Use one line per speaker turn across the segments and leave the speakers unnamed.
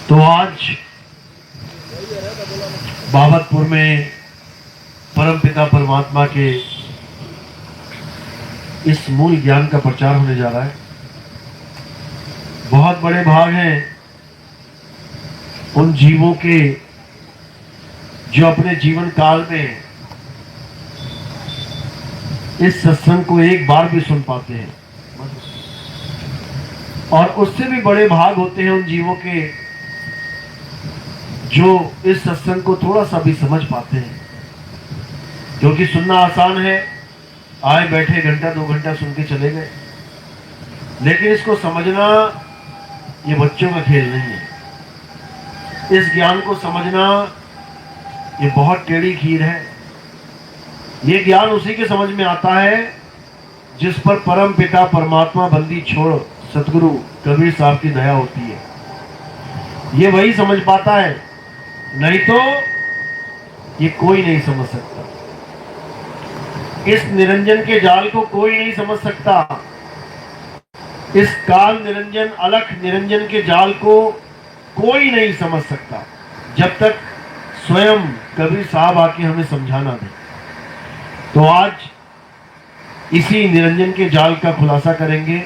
तो आज बाबतपुर में परमपिता परमात्मा के इस मूल ज्ञान का प्रचार होने जा रहा है। बहुत बड़े भाग हैं उन जीवों के जो अपने जीवन काल में इस सत्संग को एक बार भी सुन पाते हैं, और उससे भी बड़े भाग होते हैं उन जीवों के जो इस सत्संग को थोड़ा सा भी समझ पाते हैं। क्योंकि सुनना आसान है, आए बैठे घंटा 2 घंटा सुन के चले गए, लेकिन इसको समझना ये बच्चों का खेल नहीं है। इस ज्ञान को समझना ये बहुत टेढ़ी खीर है। ये ज्ञान उसी के समझ में आता है जिस पर परम पिता परमात्मा बंदी छोड़ सतगुरु कबीर साहब की दया होती है। ये वही समझ पाता है, नहीं तो ये कोई नहीं समझ सकता। इस निरंजन के जाल को कोई नहीं समझ सकता। इस काल निरंजन अलख निरंजन के जाल को कोई नहीं समझ सकता जब तक स्वयं कबीर साहब आके हमें समझाना दे। तो आज इसी निरंजन के जाल का खुलासा करेंगे,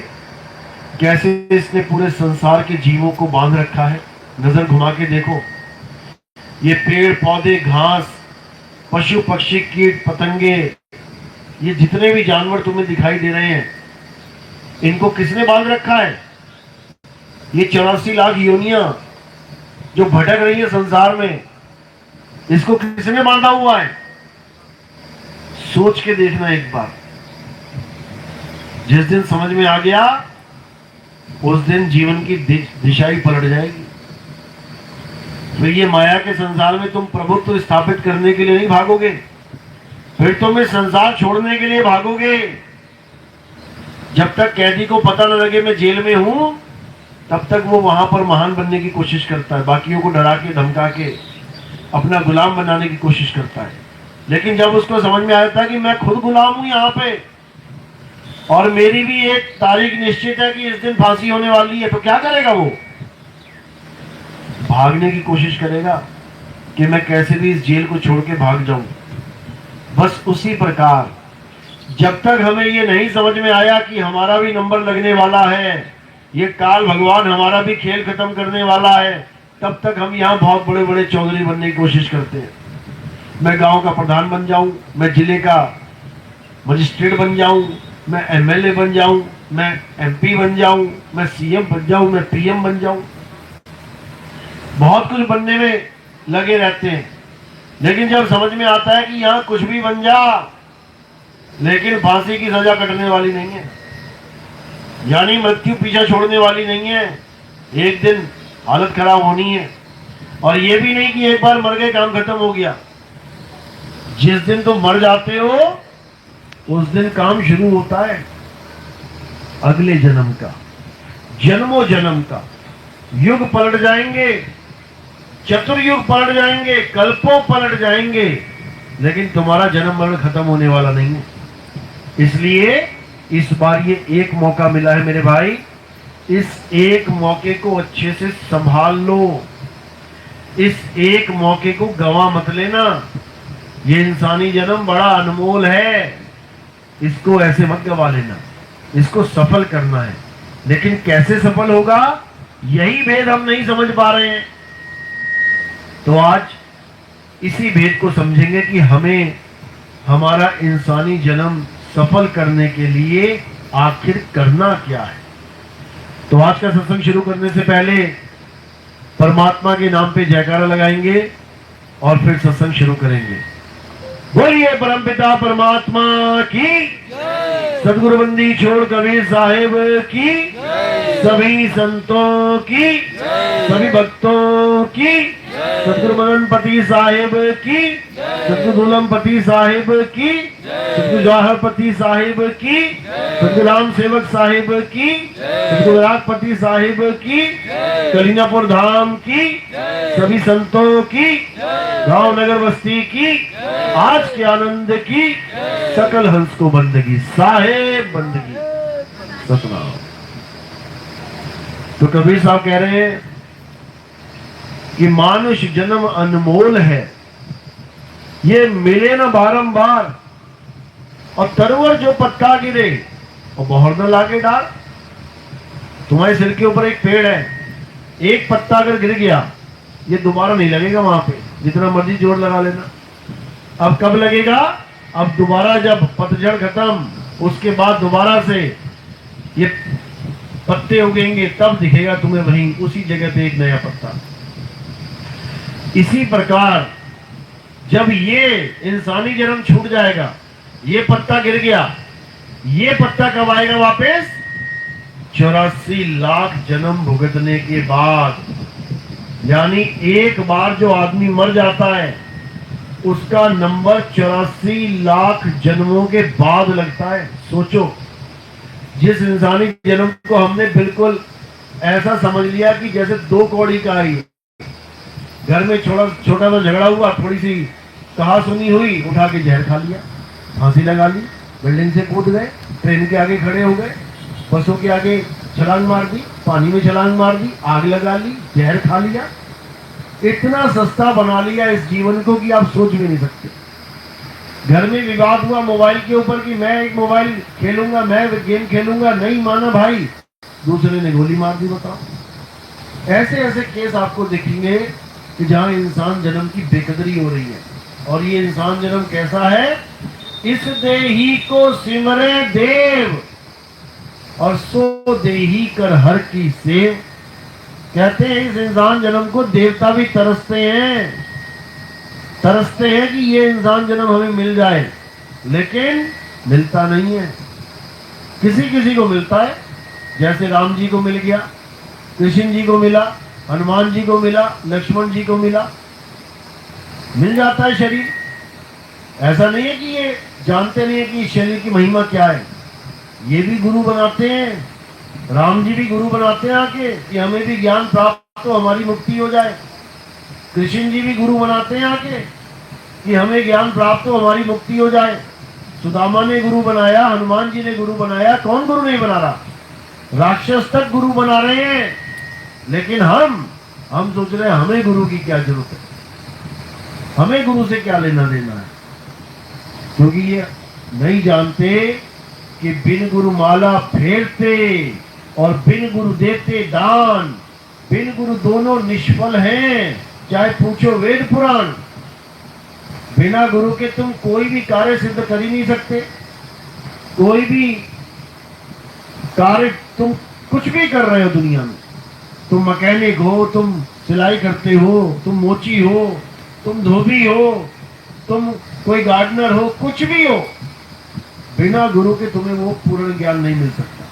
कैसे इसने पूरे संसार के जीवों को बांध रखा है। नजर घुमा के देखो, ये पेड़ पौधे घास पशु पक्षी कीट पतंगे, ये जितने भी जानवर तुम्हें दिखाई दे रहे हैं, इनको किसने बांध रखा है? ये 84 लाख योनियां जो भटक रही है संसार में, इसको किसने बांधा हुआ है? सोच के देखना एक बार। जिस दिन समझ में आ गया उस दिन जीवन की दिशा ही पलट जाएगी। फिर ये माया के संसार में तुम प्रभुत्व स्थापित करने के लिए नहीं भागोगे, फिर तुम इस संसार छोड़ने के लिए भागोगे। जब तक कैदी को पता न लगे मैं जेल में हूं, तब तक वो वहां पर महान बनने की कोशिश करता है, बाकियों को डरा के धमका के अपना गुलाम बनाने की कोशिश करता है। लेकिन जब उसको समझ में आता है कि मैं खुद गुलाम हूं यहाँ पे, और मेरी भी एक तारीख निश्चित है कि इस दिन फांसी होने वाली है, तो क्या करेगा? वो भागने की कोशिश करेगा कि मैं कैसे भी इस जेल को छोड़ के भाग जाऊं। बस उसी प्रकार जब तक हमें ये नहीं समझ में आया कि हमारा भी नंबर लगने वाला है, ये काल भगवान हमारा भी खेल खत्म करने वाला है, तब तक हम यहाँ बहुत बड़े बड़े चौधरी बनने की कोशिश करते हैं। मैं गांव का प्रधान बन जाऊं, मैं जिले का मजिस्ट्रेट बन जाऊं, मैं एमएलए बन जाऊं, मैं एमपी बन जाऊं, मैं सीएम बन जाऊं, मैं पीएम बन जाऊं। बहुत कुछ बनने में लगे रहते हैं, लेकिन जब समझ में आता है कि यहाँ कुछ भी बन जा, लेकिन फांसी की सजा कटने वाली नहीं है, यानी मृत्यु पीछा छोड़ने वाली नहीं है। एक दिन हालत खराब होनी है, और ये भी नहीं कि एक बार मर गए काम खत्म हो गया। जिस दिन तुम मर जाते हो उस दिन काम शुरू होता है अगले जन्म का, जन्मों जन्म का। युग पलट जाएंगे, चतुर्युग पलट जाएंगे, कल्पों पलट जाएंगे, लेकिन तुम्हारा जन्म मरण खत्म होने वाला नहीं है। इसलिए इस बार ये एक मौका मिला है मेरे भाई, इस एक मौके को अच्छे से संभाल लो। इस एक मौके को गंवा मत लेना। ये इंसानी जन्म बड़ा अनमोल है, इसको ऐसे मत गवा लेना, इसको सफल करना है। लेकिन कैसे सफल होगा, यही भेद हम नहीं समझ पा रहे हैं। तो आज इसी भेद को समझेंगे कि हमें हमारा इंसानी जन्म सफल करने के लिए आखिर करना क्या है। तो आज का सत्संग शुरू करने से पहले परमात्मा के नाम पे जयकारा लगाएंगे और फिर सत्संग शुरू करेंगे। बोलिए परमपिता परमात्मा की, सदगुरु बंदी छोड़ कबीर साहिब की, सभी संतों की, सभी भक्तों की, सतगुरु मदनपति साहिब की, सतगुरु दुलमपति साहिब की, सतगुरु जवाहरपति साहिब की, सतगुरु राम सेवक साहिब की, सतगुरु रागपति साहिब की, कलीनापुर धाम की, सभी संतों की, गांव नगर बस्ती की, आज के आनंद की, सकल हंस को बंदगी साहेब बंदगी सतनाम। तो कबीर साहब कह रहे हैं कि मानुष जन्म अनमोल है, ये मिले ना बारंबार। और तरवर जो पत्ता गिरे और बहुत न लागे डाल। तुम्हारे सिर के ऊपर एक पेड़ है, एक पत्ता अगर गिर गया ये दोबारा नहीं लगेगा वहां पे, जितना मर्जी जोर लगा लेना। अब कब लगेगा? अब दोबारा जब पतझड़ खत्म, उसके बाद दोबारा से ये पत्ते उगेंगे, तब दिखेगा तुम्हें वहीं उसी जगह पे एक नया पत्ता। इसी प्रकार जब ये इंसानी जन्म छूट जाएगा, ये पत्ता गिर गया, ये पत्ता कब आएगा वापस? 84 लाख जन्म भुगतने के बाद। यानी एक बार जो आदमी मर जाता है उसका नंबर 84 लाख जन्मों के बाद लगता है। सोचो, जिस इंसानी जन्म को हमने बिल्कुल ऐसा समझ लिया कि जैसे 2 कौड़ी का ही, घर में छोटा सा झगड़ा हुआ, थोड़ी सी कहा सुनी हुई, उठा के जहर खा लिया, फांसी लगा ली, बिल्डिंग से कूद गए, ट्रेन के आगे खड़े हो गए, बसों के आगे छलांग मार दी, पानी में छलांग मार दी, आग लगा ली, जहर खा लिया। इतना सस्ता बना लिया इस जीवन को कि आप सोच भी नहीं सकते। घर में विवाद हुआ मोबाइल के ऊपर कि मैं एक मोबाइल खेलूंगा, मैं गेम खेलूंगा, नहीं माना भाई, दूसरे ने गोली मार दी। बताओ, ऐसे ऐसे केस आपको दिखेंगे कि जहां इंसान जन्म की बेकदरी हो रही है। और ये इंसान जन्म कैसा है? इस देही को सिमरे देव और सो देही कर हर की सेव। कहते हैं इस इंसान जन्म को देवता भी तरसते हैं कि ये इंसान जन्म हमें मिल जाए, लेकिन मिलता नहीं है। किसी किसी को मिलता है, जैसे राम जी को मिल गया, कृष्ण जी को मिला, हनुमान जी को मिला, लक्ष्मण जी को मिला, मिल जाता है शरीर। ऐसा नहीं है कि ये जानते नहीं है कि शरीर की महिमा क्या है। ये भी गुरु बनाते हैं, राम जी भी गुरु बनाते हैं आके कि हमें भी ज्ञान प्राप्त हो, हमारी मुक्ति हो जाए। कृष्ण जी भी गुरु बनाते हैं आके कि हमें ज्ञान प्राप्त हो, हमारी मुक्ति हो जाए। सुदामा ने गुरु बनाया, हनुमान जी ने गुरु बनाया, कौन गुरु नहीं बना रहा? राक्षस तक गुरु बना रहे हैं। लेकिन हम सोच रहे हैं हमें गुरु की क्या जरूरत है, हमें गुरु से क्या लेना देना है, क्योंकि ये नहीं जानते कि बिन गुरु माला फेरते और बिन गुरु देते दान, बिन गुरु दोनों निष्फल हैं, चाहे पूछो वेद पुराण। बिना गुरु के तुम कोई भी कार्य सिद्ध कर ही नहीं सकते। कोई भी कार्य, तुम कुछ भी कर रहे हो दुनिया में, तुम मैकेनिक हो, तुम सिलाई करते हो, तुम मोची हो, तुम धोबी हो, तुम कोई गार्डनर हो, कुछ भी हो, बिना गुरु के तुम्हें वो पूर्ण ज्ञान नहीं मिल सकता।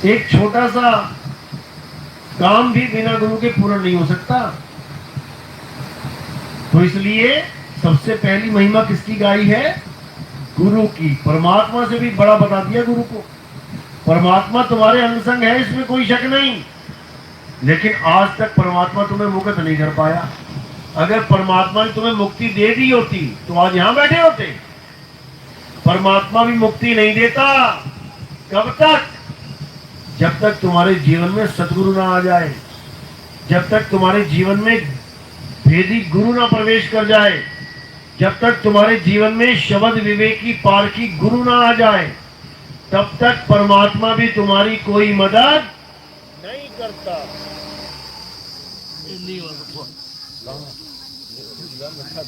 एक छोटा सा काम भी बिना गुरु के पूर्ण नहीं हो सकता। तो इसलिए सबसे पहली महिमा किसकी गाई है? गुरु की। परमात्मा से भी बड़ा बता दिया गुरु को। परमात्मा तुम्हारे अंग संग है, इसमें कोई शक नहीं, लेकिन आज तक परमात्मा तुम्हें मुक्त नहीं कर पाया। अगर परमात्मा ने तुम्हें मुक्ति दे दी होती तो आज यहां बैठे होते। परमात्मा भी मुक्ति नहीं देता। कब तक? जब तक तुम्हारे जीवन में सतगुरु ना आ जाए, जब तक तुम्हारे जीवन में भेदी गुरु ना प्रवेश कर जाए, जब तक तुम्हारे जीवन में शब्द विवेकी पारखी गुरु ना आ जाए, तब तक परमात्मा भी तुम्हारी कोई मदद नहीं करता।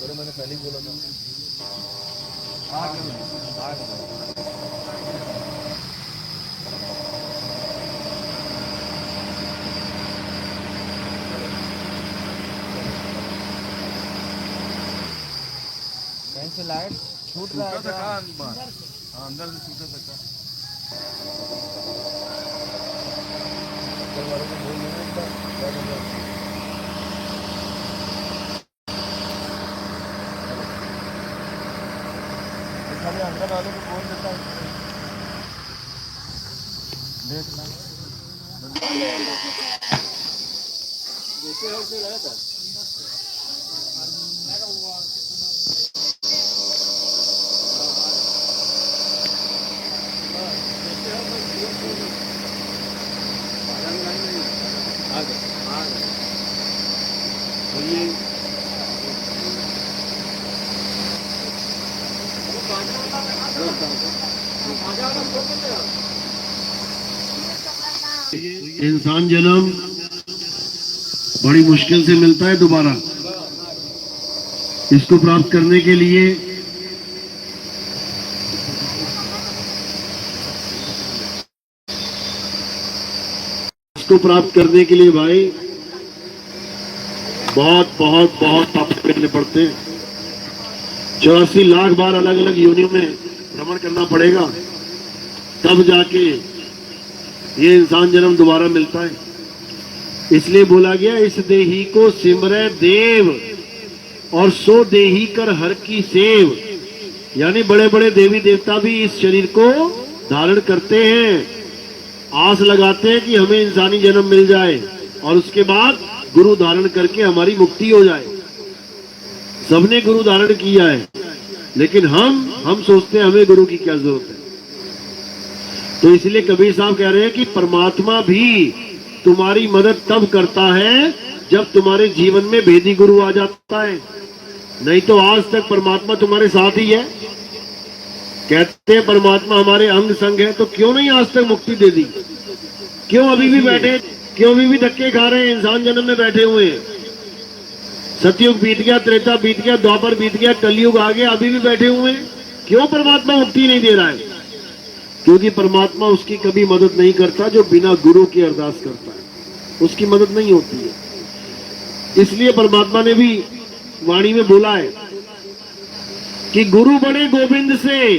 मैंने पहले ही बोला था।
से लाइट छूट रहा है क्या?
अंदर से छूटा था। अंदर वाले को बोल देता हूँ, देखना जैसे वैसे रहा था। आ गए। इंसान जन्म बड़ी मुश्किल से मिलता है दोबारा। इसको प्राप्त करने के लिए भाई बहुत पाप करने पड़ते हैं। 84 लाख बार अलग अलग योनियों में भ्रमण करना पड़ेगा, तब जाके ये इंसान जन्म दोबारा मिलता है। इसलिए बोला गया, इस देही को सिमरे देव और सो देही कर हर की सेव। यानी बड़े बड़े देवी देवता भी इस शरीर को धारण करते हैं, आस लगाते हैं कि हमें इंसानी जन्म मिल जाए और उसके बाद गुरु धारण करके हमारी मुक्ति हो जाए। सबने गुरु धारण किया है, लेकिन हम सोचते हैं हमें गुरु की क्या जरूरत है। तो इसलिए कबीर साहब कह रहे हैं कि परमात्मा भी तुम्हारी मदद तब करता है जब तुम्हारे जीवन में भेदी गुरु आ जाता है। नहीं तो आज तक परमात्मा तुम्हारे साथ ही है। कहते हैं परमात्मा हमारे अंग संग है, तो क्यों नहीं आज तक मुक्ति दे दी? क्यों अभी भी बैठे, क्यों अभी भी धक्के खा रहे हैं? इंसान जन्म में बैठे हुए हैं। सतयुग बीत गया, त्रेता बीत गया, द्वापर बीत गया, कलयुग आ गया, अभी भी बैठे हुए हैं। क्यों परमात्मा मुक्ति नहीं दे रहा है? क्योंकि परमात्मा उसकी कभी मदद नहीं करता जो बिना गुरु की अरदास करता है, उसकी मदद नहीं होती है। इसलिए परमात्मा ने भी वाणी में बोला है कि गुरु बड़े गोविंद से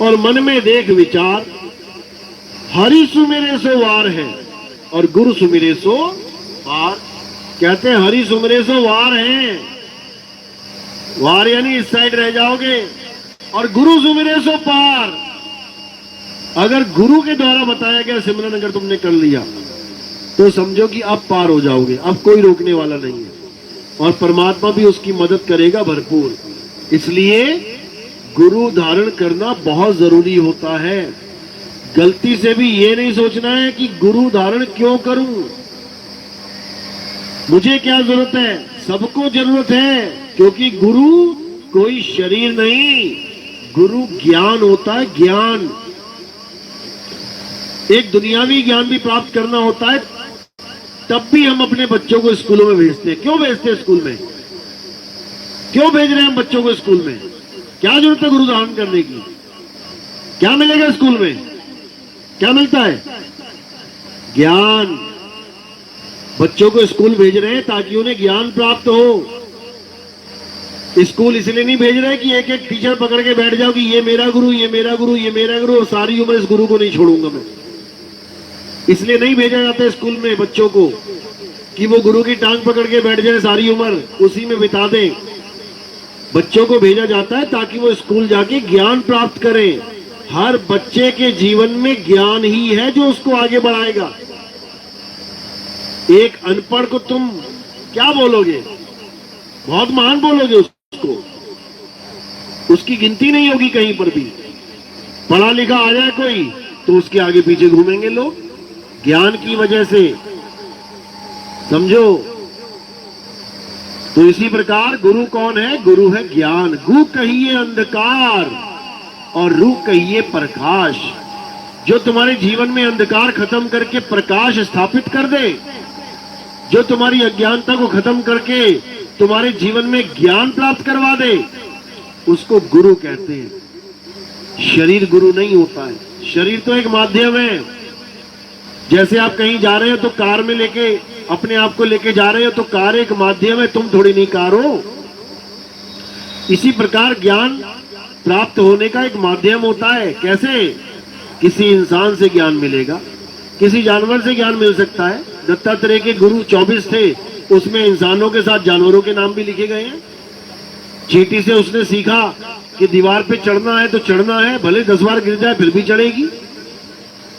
और मन में देख विचार, हरि सुमिरे सो वार है और गुरु सुमिरे सो पार। कहते हैं हरि सुमिरे सो वार है, वार यानी इस साइड रह जाओगे, और गुरु सुमिरे सो पार। अगर गुरु के द्वारा बताया गया सिमरन अगर तुमने कर लिया तो समझो कि अब पार हो जाओगे, अब कोई रोकने वाला नहीं है, और परमात्मा भी उसकी मदद करेगा भरपूर। इसलिए गुरु धारण करना बहुत जरूरी होता है। गलती से भी ये नहीं सोचना है कि गुरु धारण क्यों करूं, मुझे क्या जरूरत है। सबको जरूरत है, क्योंकि गुरु कोई शरीर नहीं, गुरु ज्ञान होता है, ज्ञान। एक दुनियावी ज्ञान भी प्राप्त करना होता है, तब भी हम अपने बच्चों को स्कूलों में भेजते हैं। क्यों भेजते हैं स्कूल में? क्यों भेज रहे हैं हम बच्चों को स्कूल में? क्या जरूरत है गुरु धारण करने की? क्या मिलेगा स्कूल में? क्या मिलता है? ज्ञान। बच्चों को स्कूल भेज रहे हैं ताकि उन्हें ज्ञान प्राप्त हो। स्कूल इसलिए नहीं भेज रहे कि एक एक टीचर पकड़ के बैठ जाओ कि ये मेरा गुरु, ये मेरा गुरु, ये मेरा गुरु, और सारी उम्र इस गुरु को नहीं छोड़ूंगा मैं। इसलिए नहीं भेजा जाता स्कूल में बच्चों को कि वो गुरु की टांग पकड़ के बैठ जाए, सारी उम्र उसी में बिता दें। बच्चों को भेजा जाता है ताकि वो स्कूल जाके ज्ञान प्राप्त करें। हर बच्चे के जीवन में ज्ञान ही है जो उसको आगे बढ़ाएगा। एक अनपढ़ को तुम क्या बोलोगे? बहुत महान बोलोगे उसको, उसकी गिनती नहीं होगी कहीं पर भी। पढ़ा लिखा आ जाए कोई तो उसके आगे पीछे घूमेंगे लोग, ज्ञान की वजह से। समझो। तो इसी प्रकार गुरु कौन है? गुरु है ज्ञान। गु कहिए अंधकार और रू कहिए प्रकाश। जो तुम्हारे जीवन में अंधकार खत्म करके प्रकाश स्थापित कर दे, जो तुम्हारी अज्ञानता को खत्म करके तुम्हारे जीवन में ज्ञान प्राप्त करवा दे, उसको गुरु कहते हैं। शरीर गुरु नहीं होता है, शरीर तो एक माध्यम है। जैसे आप कहीं जा रहे हो तो कार में लेके अपने आप को लेके जा रहे हो, तो कार एक माध्यम है, तुम थोड़ी नहीं कार हो। इसी प्रकार ज्ञान प्राप्त होने का एक माध्यम होता है। कैसे? किसी इंसान से ज्ञान मिलेगा, किसी जानवर से ज्ञान मिल सकता है। दत्तात्रेय के गुरु 24 थे, उसमें इंसानों के साथ जानवरों के नाम भी लिखे गए हैं। चींटी से उसने सीखा कि दीवार पे चढ़ना है तो चढ़ना है, भले 10 बार गिर जाए फिर भी चढ़ेगी।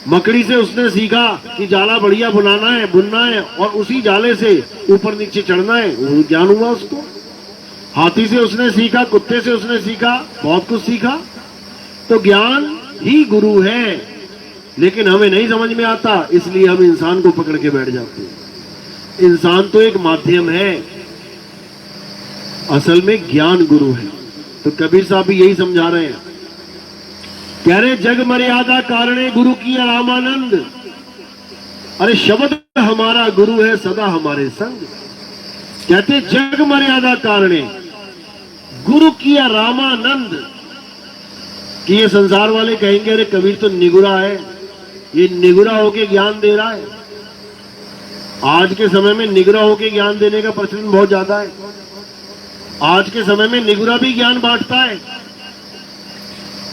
मकड़ी से उसने सीखा कि जाला बढ़िया बुनना है और उसी जाले से ऊपर नीचे चढ़ना है, वो ज्ञान हुआ उसको। हाथी से उसने सीखा, कुत्ते से उसने सीखा, बहुत कुछ सीखा। तो ज्ञान ही गुरु है, लेकिन हमें नहीं समझ में आता, इसलिए हम इंसान को पकड़ के बैठ जाते हैं। इंसान तो एक माध्यम है। असल में ज्ञान गुरु है। तो कबीर साहब भी यही समझा रहे हैं, कह रहे जग मर्यादा कारणे गुरु की रामानंद। अरे शब्द हमारा गुरु है सदा हमारे संग। कहते जग मर्यादा कारणे गुरु किया रामानंद। कि ये संसार वाले कहेंगे अरे कबीर तो निगुरा है, ये निगुरा होके ज्ञान दे रहा है। आज के समय में निगुरा होके ज्ञान देने का प्रचलन बहुत ज्यादा है। आज के समय में निगुरा भी ज्ञान बांटता है।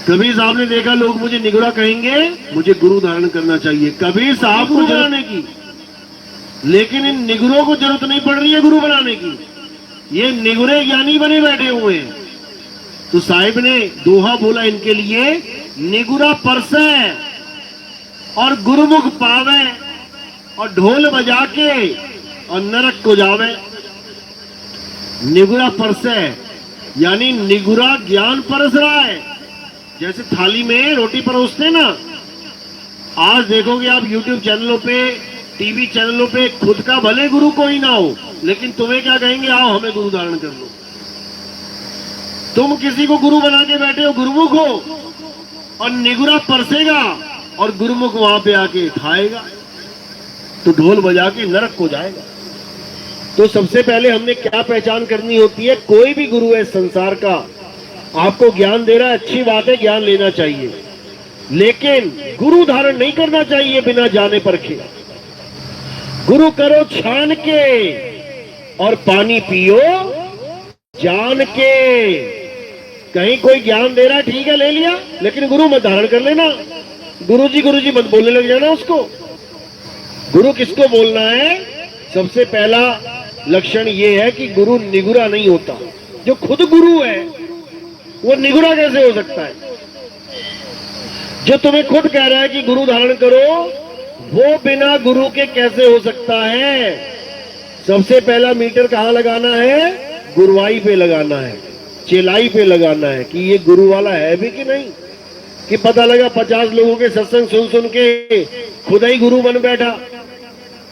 कबीर साहब ने देखा लोग मुझे निगुरा कहेंगे, मुझे गुरु धारण करना चाहिए, कबीर साहब को बनाने की। लेकिन इन निगुरों को जरूरत नहीं पड़ रही है गुरु बनाने की, ये निगुरे ज्ञानी बने बैठे हुए हैं। तो साहिब ने दोहा बोला इनके लिए, निगुरा परसे और गुरुमुख पावे और ढोल बजा के और नरक को जावे। निगुरा परसे यानी निगुरा ज्ञान परस रहा है। जैसे थाली में रोटी परोसते ना, आज देखोगे आप YouTube चैनलों पे, टीवी चैनलों पे, खुद का भले गुरु कोई ना हो, लेकिन तुम्हें क्या कहेंगे, आओ हमें गुरु धारण कर लो। तुम किसी को गुरु बना के बैठे हो, गुरुमुख हो, और निगुरा परसेगा और गुरुमुख वहां पे आके खाएगा, तो ढोल बजा के नरक को जाएगा। तो सबसे पहले हमने क्या पहचान करनी होती है, कोई भी गुरु है संसार का आपको ज्ञान दे रहा है, अच्छी बात है, ज्ञान लेना चाहिए, लेकिन गुरु धारण नहीं करना चाहिए बिना जाने परखे। गुरु करो छान के और पानी पियो जान के। कहीं कोई ज्ञान दे रहा है, ठीक है ले लिया, लेकिन गुरु मत धारण कर लेना। गुरुजी मत बोलने लग जाना उसको। गुरु किसको बोलना है? सबसे पहला लक्षण ये है कि गुरु निगुरा नहीं होता। जो खुद गुरु है वो निगुरा कैसे हो सकता है? जो तुम्हें खुद कह रहा है कि गुरु धारण करो, वो बिना गुरु के कैसे हो सकता है? सबसे पहला मीटर कहां लगाना है? गुरुवाई पे लगाना है, चेलाई पे लगाना है कि ये गुरु वाला है भी कि नहीं। कि पता लगा 50 लोगों के सत्संग सुन सुन के खुद ही गुरु बन बैठा।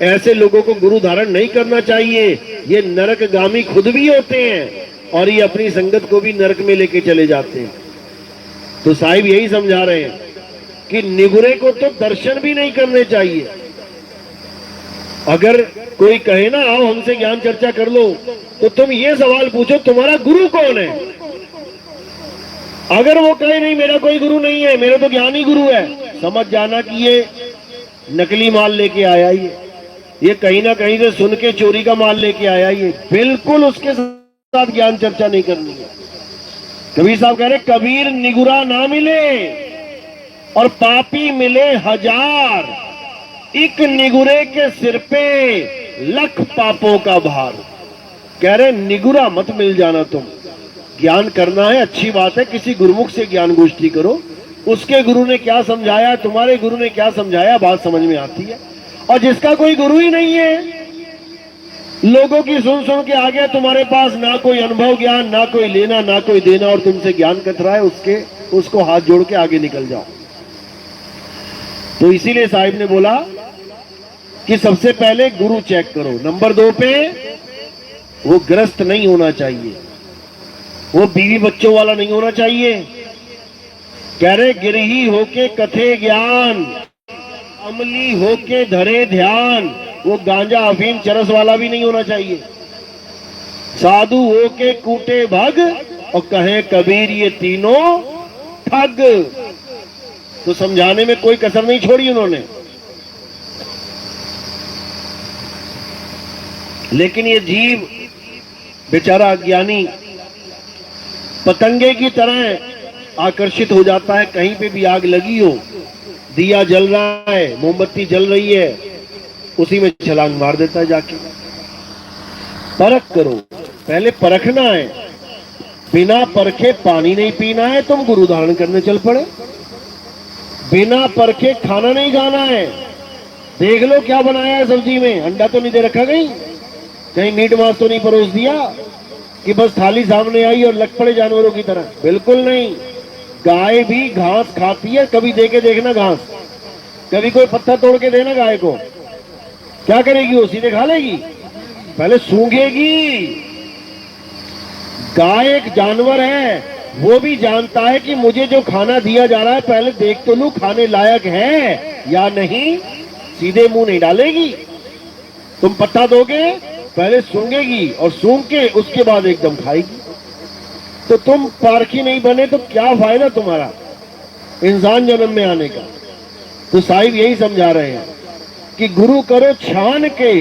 ऐसे लोगों को गुरु धारण नहीं करना चाहिए। ये नरकगामी खुद भी होते हैं और ये अपनी संगत को भी नरक में लेके चले जाते हैं। तो साहिब यही समझा रहे हैं कि निगुरे को तो दर्शन भी नहीं करने चाहिए। अगर कोई कहे ना आओ हमसे ज्ञान चर्चा कर लो, तो तुम ये सवाल पूछो तुम्हारा गुरु कौन है? अगर वो कहे नहीं मेरा कोई गुरु नहीं है, मेरा तो ज्ञान ही गुरु है, समझ जाना कि ये नकली माल लेके आया, ये कहीं ना कहीं से सुन के चोरी का माल लेके आया। ये बिल्कुल उसके साथ ज्ञान चर्चा नहीं करनी है। कबीर साहब कह रहे कबीर निगुरा ना मिले और पापी मिले हजार, एक निगुरे के सिर पे लख पापों का भार। कह रहे निगुरा मत मिल जाना तुम। ज्ञान करना है अच्छी बात है, किसी गुरुमुख से ज्ञान गोष्ठी करो, उसके गुरु ने क्या समझाया, तुम्हारे गुरु ने क्या समझाया, बात समझ में आती है। और जिसका कोई गुरु ही नहीं है, लोगों की सुन सुन के आ गया तुम्हारे पास, ना कोई अनुभव ज्ञान, ना कोई लेना ना कोई देना, और तुमसे ज्ञान कतरा है, उसको हाथ जोड़ के आगे निकल जाओ। तो इसीलिए साहिब ने बोला कि सबसे पहले गुरु चेक करो। नंबर 2 पे वो ग्रस्त नहीं होना चाहिए, वो बीवी बच्चों वाला नहीं होना चाहिए। कह रहे गिरही होके कथे ज्ञान, अमली होके धरे ध्यान, वो गांजा अफीम चरस वाला भी नहीं होना चाहिए। साधु होके कूटे भग और कहे कबीर ये तीनों ठग। तो समझाने में कोई कसर नहीं छोड़ी उन्होंने। लेकिन ये जीव बेचारा अज्ञानी पतंगे की तरह आकर्षित हो जाता है। कहीं पे भी आग लगी हो, दिया जल रहा है, मोमबत्ती जल रही है, उसी में छलांग मार देता है जाके। परख करो, पहले परखना है। बिना परखे पानी नहीं पीना है, तुम गुरु धारण करने चल पड़े। बिना परखे खाना नहीं खाना है। देख लो क्या बनाया है सब्जी में, अंडा तो नहीं दे रखा कहीं मीट मांस तो नहीं परोस दिया कि बस थाली सामने आई और लग पड़े जानवरों की तरह। बिल्कुल नहीं। गाय भी घास खाती है, कभी देके देखना घास, कभी कोई पत्थर तोड़ के देना गाय को, क्या करेगी वो? सीधे खा लेगी? पहले सूंघेगी। गाय एक जानवर है, वो भी जानता है कि मुझे जो खाना दिया जा रहा है पहले देख तो लूं खाने लायक है या नहीं। सीधे मुंह नहीं डालेगी। तुम पत्ता दोगे पहले सूंघेगी और सूंघ के उसके बाद एकदम खाएगी। तो तुम पारखी नहीं बने तो क्या फायदा तुम्हारा इंसान जन्म में आने का। तो साहिब यही समझा रहे हैं कि गुरु करो छान के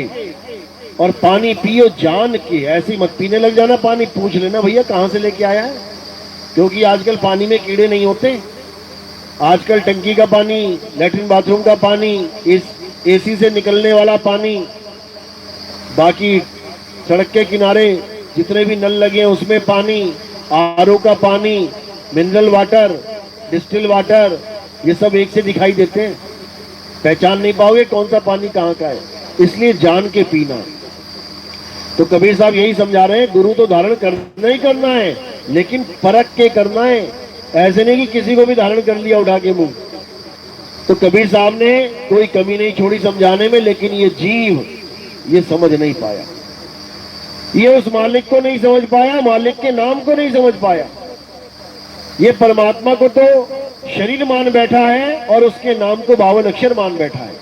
और पानी पियो जान के। ऐसी मत पीने लग जाना पानी, पूछ लेना भैया कहां से लेके आया है, क्योंकि आजकल पानी में कीड़े नहीं होते। आजकल टंकी का पानी, लैट्रिन बाथरूम का पानी, इस एसी से निकलने वाला पानी, बाकी सड़क के किनारे जितने भी नल लगे हैं उसमें पानी, आरओ का पानी, मिनरल वाटर, डिस्टिल वाटर, ये सब एक से दिखाई देते हैं। पहचान नहीं पाओगे कौन सा पानी कहाँ का है, इसलिए जान के पीना। तो कबीर साहब यही समझा रहे हैं, गुरु तो धारण करना ही करना है, लेकिन परख के करना है। ऐसे नहीं कि किसी को भी धारण कर लिया उठा के मुंह। तो कबीर साहब ने कोई कमी नहीं छोड़ी समझाने में, लेकिन ये जीव ये समझ नहीं पाया। ये उस मालिक को नहीं समझ पाया, मालिक के नाम को नहीं समझ पाया। ये परमात्मा को तो शरीर मान बैठा है और उसके नाम को 52 अक्षर मान बैठा है।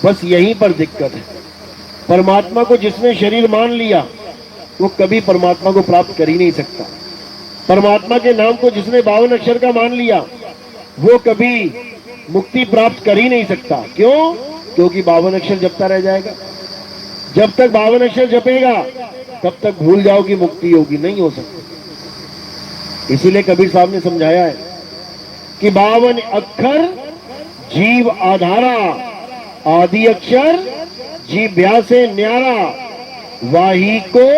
बस यहीं पर दिक्कत है। परमात्मा को जिसने शरीर मान लिया वो कभी परमात्मा को प्राप्त कर ही नहीं सकता। परमात्मा के नाम को जिसने 52 अक्षर का मान लिया वो कभी मुक्ति प्राप्त कर ही नहीं सकता। क्यों? क्योंकि 52 अक्षर जपता रह जाएगा। जब तक 52 अक्षर जपेगा तब तक भूल जाओ कि मुक्ति होगी, नहीं हो सकती। इसीलिए कबीर साहब ने समझाया है कि 52 अक्षर जीव आधारा, आदि अक्षर जीव व्यासे न्यारा, वाही को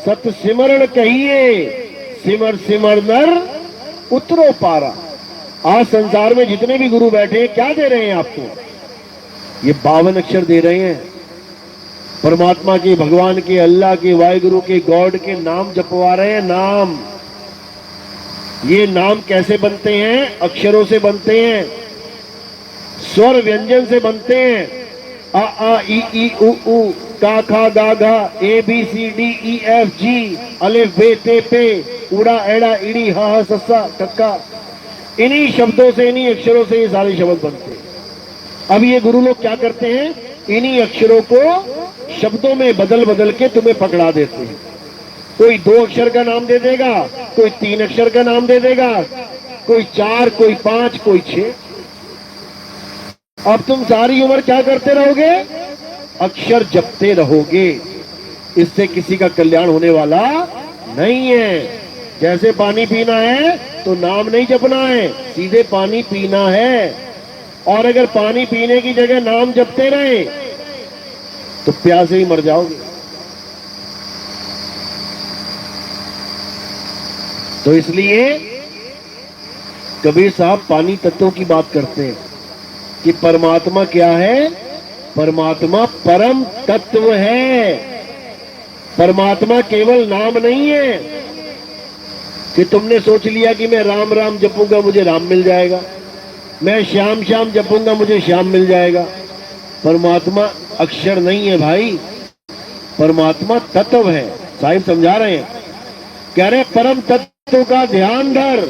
सत सिमरण कहिए, सिमर सिमर नर उतरो पारा। आज संसार में जितने भी गुरु बैठे हैं क्या दे रहे हैं आपको? ये 52 अक्षर दे रहे हैं। परमात्मा के, भगवान के, अल्लाह के, वाहिगुरु के, गॉड के नाम जपवा रहे हैं। नाम, ये नाम कैसे बनते हैं? अक्षरों से बनते हैं, स्वर व्यंजन से बनते हैं। अ आ इ ई उ ऊ, का खा गा घा, A B C D E F G, अलिफ बे ते पे, उड़ा एड़ा इड़ी हा हा सस्सा कक्का। इन्हीं शब्दों से, इन्हीं अक्षरों से ये सारे शब्द बनते हैं। अब ये गुरु लोग क्या करते हैं? इन्हीं अक्षरों को शब्दों में बदल बदल के तुम्हें पकड़ा देते हैं। कोई 2 अक्षर का नाम दे देगा, कोई 3 अक्षर का नाम दे देगा, कोई 4, कोई 5, कोई 6। अब तुम सारी उम्र क्या करते रहोगे? अक्षर जपते रहोगे। इससे किसी का कल्याण होने वाला नहीं है। जैसे पानी पीना है तो नाम नहीं जपना है, सीधे पानी पीना है। और अगर पानी पीने की जगह नाम जपते रहे तो प्यासे ही मर जाओगे। तो इसलिए कबीर साहब पानी तत्वों की बात करते हैं कि परमात्मा क्या है? परमात्मा परम तत्व है। परमात्मा केवल नाम नहीं है कि तुमने सोच लिया कि मैं राम राम जपूंगा मुझे राम मिल जाएगा, मैं श्याम श्याम जपूंगा मुझे श्याम मिल जाएगा। परमात्मा अक्षर नहीं है भाई, परमात्मा तत्व है। साहिब समझा रहे हैं, कह रहे परम तत्व का ध्यान धर,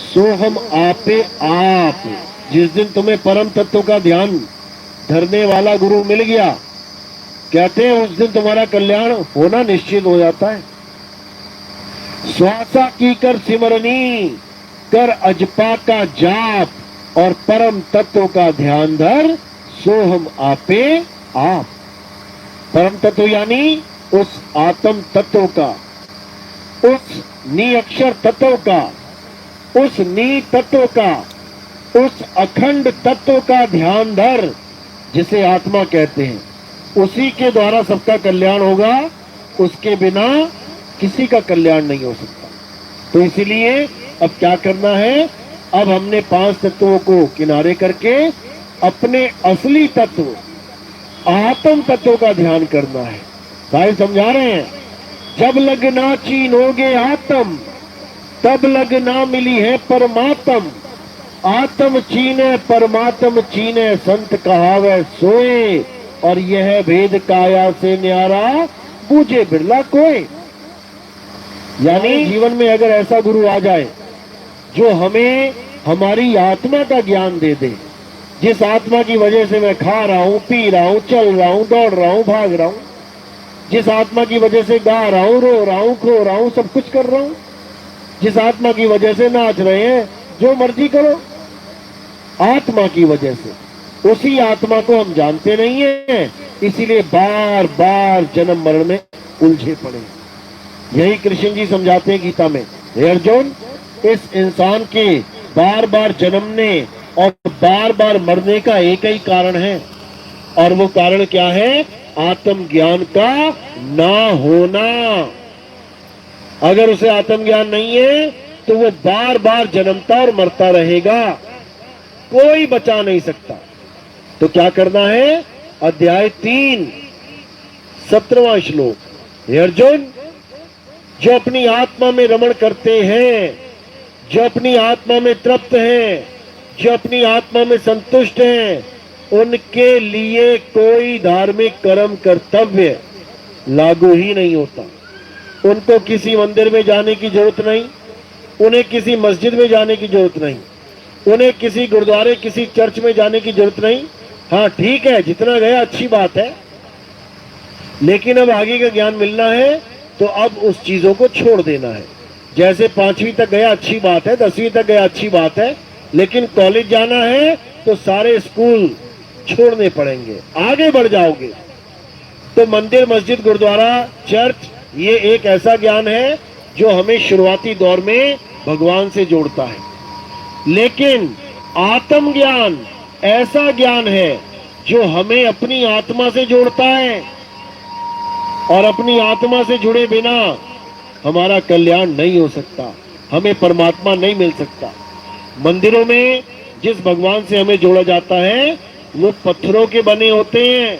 सो हम आपे आप। जिस दिन तुम्हें परम तत्व का ध्यान धरने वाला गुरु मिल गया, कहते हैं उस दिन तुम्हारा कल्याण होना निश्चित हो जाता है। श्वासा की कर सिमरनी, कर अजपा का जाप, और परम तत्व का ध्यान धर, सो हम आपे आप। परम तत्व यानी उस आत्म तत्व का, उस निअक्षर तत्व का, उस नी तत्व का, उस अखंड तत्व का ध्यान धर, जिसे आत्मा कहते हैं। उसी के द्वारा सबका कल्याण होगा, उसके बिना किसी का कल्याण नहीं हो सकता। तो इसीलिए अब क्या करना है? अब हमने 5 तत्वों को किनारे करके अपने असली तत्व आत्म तत्व का ध्यान करना है। साहिब समझा रहे हैं, जब लग ना चीनोगे आत्म, तब लग ना मिली है परमात्म। आत्म चीने परमात्म चीने, संत कहावे सोए, और यह भेद काया से न्यारा, बूझे बिरला कोय। यानी जीवन में अगर ऐसा गुरु आ जाए जो हमें हमारी आत्मा का ज्ञान दे दे, जिस आत्मा की वजह से मैं खा रहा हूं, पी रहा हूं, चल रहा हूं, दौड़ रहा हूं, भाग रहा हूं, जिस आत्मा की वजह से गा रहा हूं, रो रहा हूं, खो रहा हूं, सब कुछ कर रहा हूं, जिस आत्मा की वजह से नाच रहे हैं, जो मर्जी करो, आत्मा की वजह से, उसी आत्मा को हम जानते नहीं है, इसीलिए बार बार जन्म मरण में उलझे पड़े। यही कृष्ण जी समझाते हैं गीता में, हे अर्जुन, इस इंसान के बार बार जन्मने और बार बार मरने का एक ही कारण है, और वो कारण क्या है? आत्मज्ञान का ना होना। अगर उसे आत्मज्ञान नहीं है तो वो बार बार जन्मता और मरता रहेगा, कोई बचा नहीं सकता। तो क्या करना है? अध्याय 3 17वां श्लोक, हे अर्जुन, जो अपनी आत्मा में रमण करते हैं, जो अपनी आत्मा में तृप्त हैं, जो अपनी आत्मा में संतुष्ट हैं, उनके लिए कोई धार्मिक कर्म कर्तव्य लागू ही नहीं होता। उनको किसी मंदिर में जाने की जरूरत नहीं, उन्हें किसी मस्जिद में जाने की जरूरत नहीं, उन्हें किसी गुरुद्वारे, किसी चर्च में जाने की जरूरत नहीं। हाँ ठीक है, जितना गया अच्छी बात है, लेकिन अब आगे का ज्ञान मिलना है तो अब उस चीजों को छोड़ देना है। जैसे 5वीं तक गया अच्छी बात है, 10वीं तक गया अच्छी बात है, लेकिन कॉलेज जाना है तो सारे स्कूल छोड़ने पड़ेंगे, आगे बढ़ जाओगे। तो मंदिर, मस्जिद, गुरुद्वारा, चर्च, ये एक ऐसा ज्ञान है जो हमें शुरुआती दौर में भगवान से जोड़ता है, लेकिन आत्मज्ञान ऐसा ज्ञान है जो हमें अपनी आत्मा से जोड़ता है, और अपनी आत्मा से जुड़े बिना हमारा कल्याण नहीं हो सकता, हमें परमात्मा नहीं मिल सकता। मंदिरों में जिस भगवान से हमें जोड़ा जाता है वो पत्थरों के बने होते हैं,